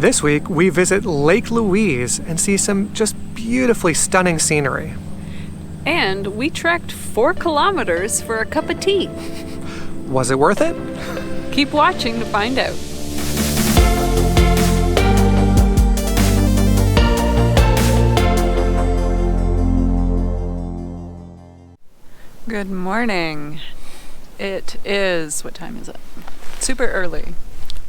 This week, we visit Lake Louise and see some just beautifully stunning scenery. And we trekked 4 kilometers for a cup of tea. Was it worth it? Keep watching to find out. Good morning. It is, what time is it? Super early.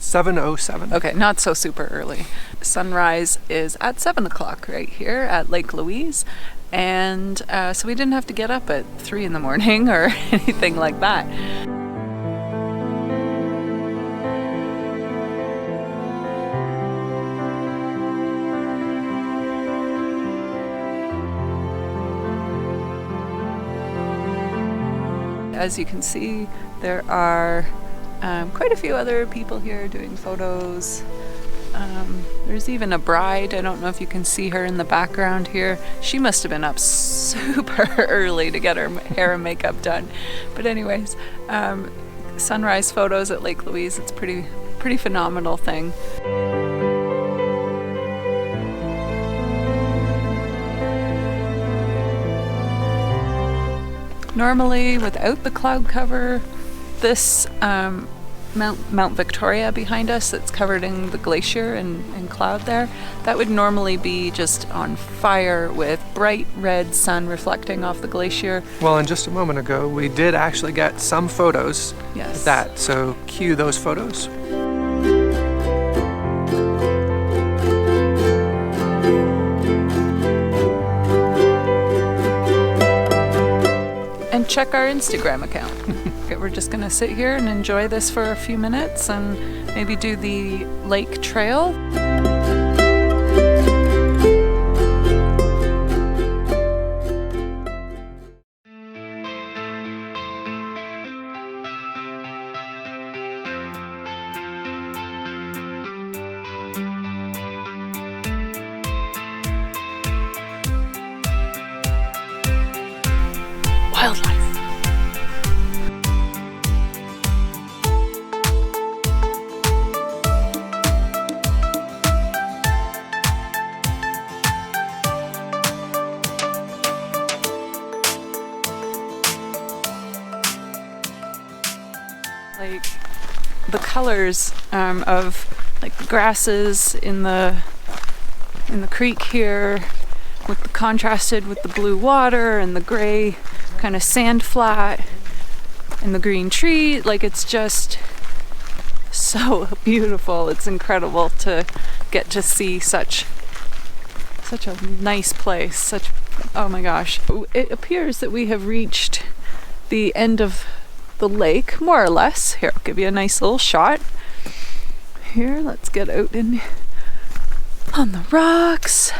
7:07. Okay, not so super early. Sunrise is at 7 o'clock right here at Lake Louise. And so we didn't have to get up at 3 in the morning or anything like that. As you can see, there are quite a few other people here doing photos. There's even a bride. I don't know if you can see her in the background here. She must have been up super early to get her hair and makeup done. But anyways, sunrise photos at Lake Louise. It's pretty phenomenal thing. Normally, without the cloud cover, this Mount Victoria behind us that's covered in the glacier and cloud there, that would normally be just on fire with bright red sun reflecting off the glacier. Well, and just a moment ago, we did actually get some photos of that, so cue those photos. And check our Instagram account. Okay, we're just gonna sit here and enjoy this for a few minutes and maybe do the lake trail. Wildlife. Like the colors of like the grasses in the creek here, with the contrasted with the blue water and the gray kind of sand flat and the green tree, like it's just so beautiful. It's incredible to get to see such a nice place. Oh my gosh. It appears that we have reached the end of the lake, more or less. Here, I'll give you a nice little shot. Here, let's get out in on the rocks.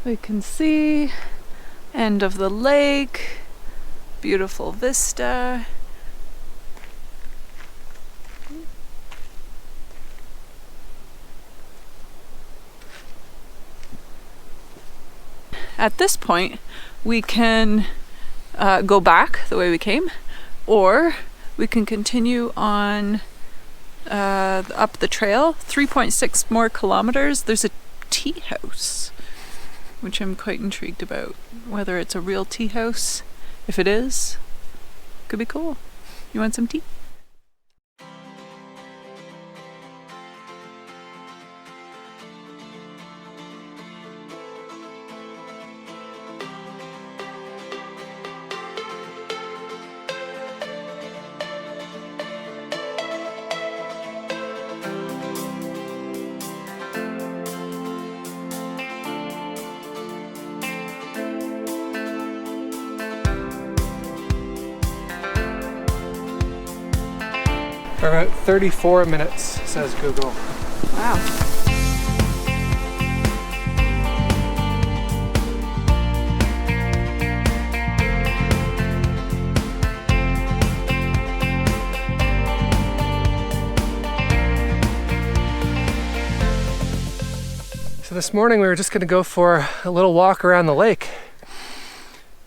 We can see end of the lake. Beautiful vista. At this point, we can go back the way we came, or we can continue on up the trail, 3.6 more kilometers. There's a tea house, which I'm quite intrigued about. Whether it's a real tea house. If it is, could be cool. You want some tea? For about 34 minutes, says Google. Wow. So this morning we were just going to go for a little walk around the lake.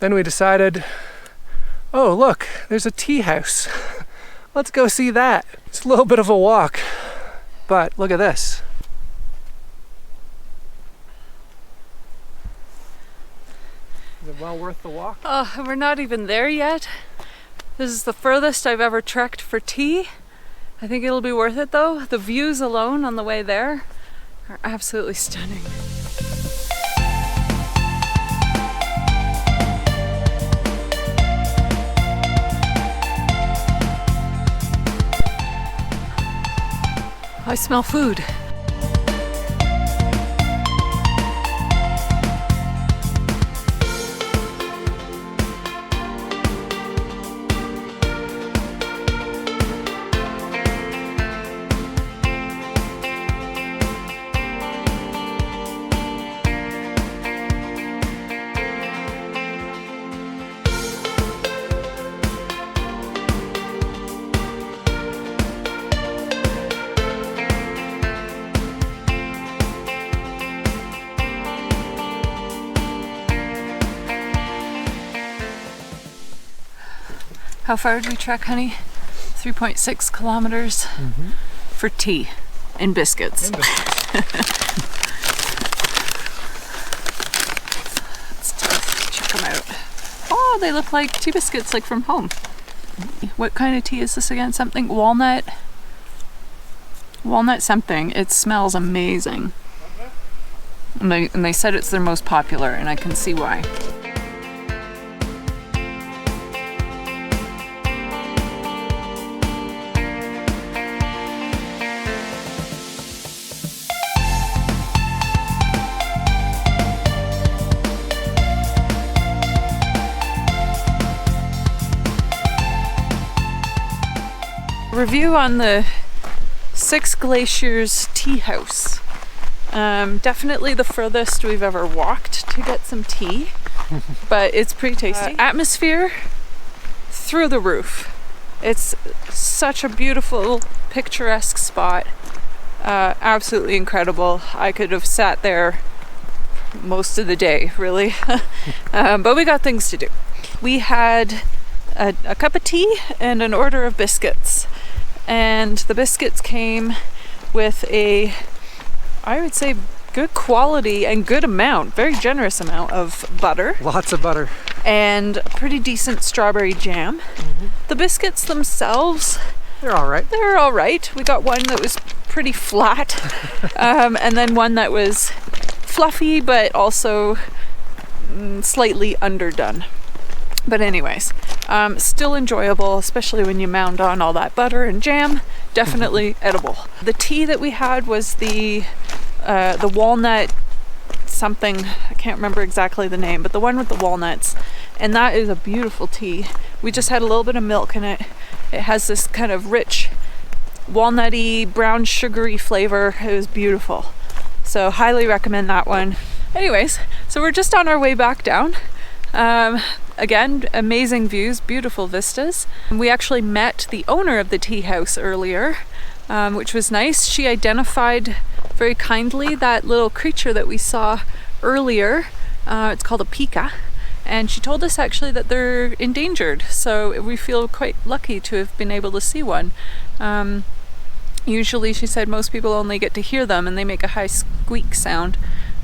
Then we decided, oh look, there's a tea house. Let's go see that. It's a little bit of a walk, but look at this. well worth the walk. Oh, we're not even there yet. This is the furthest I've ever trekked for tea. I think it'll be worth it though. The views alone on the way there are absolutely stunning. I smell food. How far did we trek, honey? 3.6 kilometers for tea and biscuits. Let's check them out. Oh, they look like tea biscuits, like from home. What kind of tea is this again? Something walnut something. It smells amazing. And they said it's their most popular, and I can see why. Review on the Six Glaciers Tea House. Definitely the furthest we've ever walked to get some tea, but it's pretty tasty. Atmosphere through the roof. It's such a beautiful, picturesque spot. Absolutely incredible. I could have sat there most of the day, really. But we got things to do. We had a cup of tea and an order of biscuits. And the biscuits came with a, I would say, good quality and good amount, very generous amount of butter. Lots of butter. And a pretty decent strawberry jam. The biscuits themselves, they're all right. They're all right. We got one that was pretty flat, and then one that was fluffy but also slightly underdone. But anyways, still enjoyable, especially when you mound on all that butter and jam. Definitely edible. The tea that we had was the walnut something, I can't remember exactly the name, but the one with the walnuts. And that is a beautiful tea. We just had a little bit of milk in it. It has this kind of rich, walnutty, brown sugary flavor. It was beautiful. So highly recommend that one. Anyways, so we're just on our way back down. Again, amazing views, beautiful vistas. We actually met the owner of the tea house earlier, which was nice. She identified very kindly that little creature that we saw earlier. It's called a pika, and she told us actually that they're endangered, so we feel quite lucky to have been able to see one. Usually, she said, most people only get to hear them and they make a high squeak sound,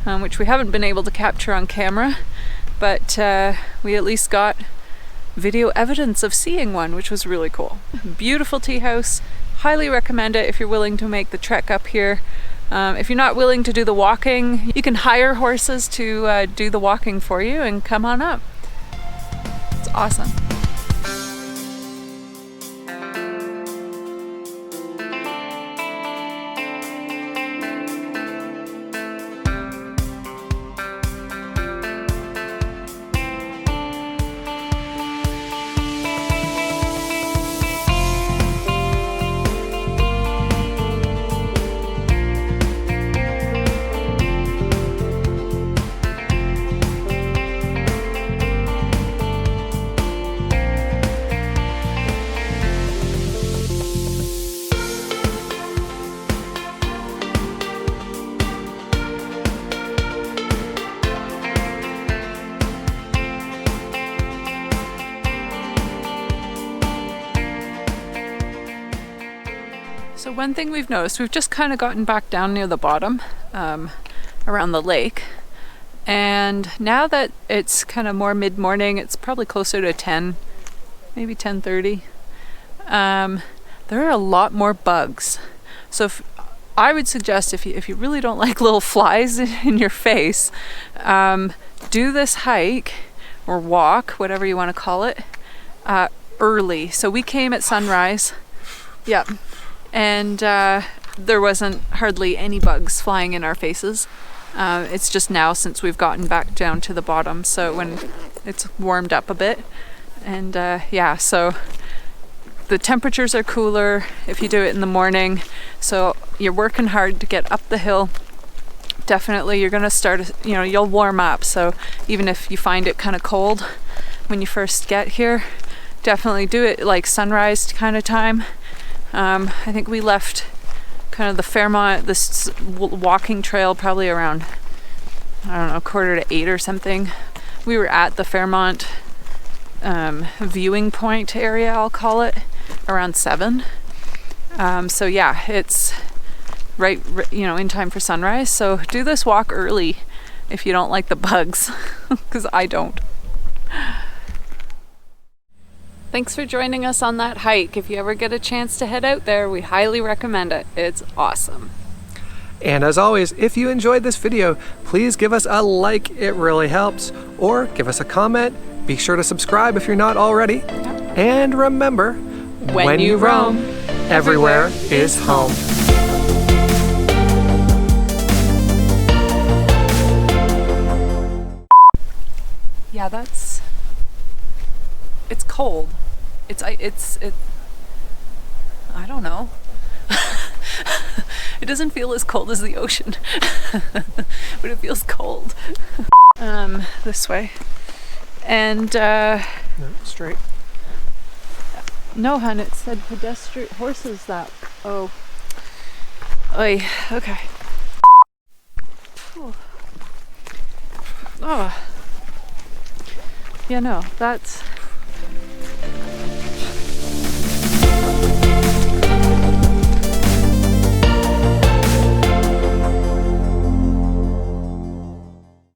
which we haven't been able to capture on camera. But we at least got video evidence of seeing one, which was really cool. Beautiful tea house. Highly recommend it if you're willing to make the trek up here. If you're not willing to do the walking, you can hire horses to do the walking for you and come on up. It's awesome. So one thing we've noticed, we've just kind of gotten back down near the bottom, around the lake, And now that it's kind of more mid-morning, it's probably closer to 10, maybe 10:30. There are a lot more bugs. So I would suggest if you really don't like little flies in your face, do this hike or walk, whatever you want to call it, early. So we came at sunrise. Yep. And there wasn't hardly any bugs flying in our faces. It's just now since we've gotten back down to the bottom, so when it's warmed up a bit. And yeah, so the temperatures are cooler if you do it in the morning. So you're working hard to get up the hill. Definitely you're gonna start, you'll warm up. So even if you find it kind of cold when you first get here, definitely do it like sunrise kind of time. I think we left kind of the Fairmont, this walking trail probably around, I don't know, 7:45 or something. We were at the Fairmont viewing point area, I'll call it, around 7. So yeah, it's right, in time for sunrise. So do this walk early if you don't like the bugs, because I don't. Thanks for joining us on that hike. If you ever get a chance to head out there, we highly recommend it. It's awesome. And as always, if you enjoyed this video, please give us a like, it really helps, or give us a comment. Be sure to subscribe if you're not already. Yep. And remember, when you roam, everywhere is home. Yeah, it's cold. I don't know. It doesn't feel as cold as the ocean, but it feels cold. This way. And no, straight. No, hun, it said pedestrian horses that. Oh. Oy, okay. Oh. Yeah, no, that's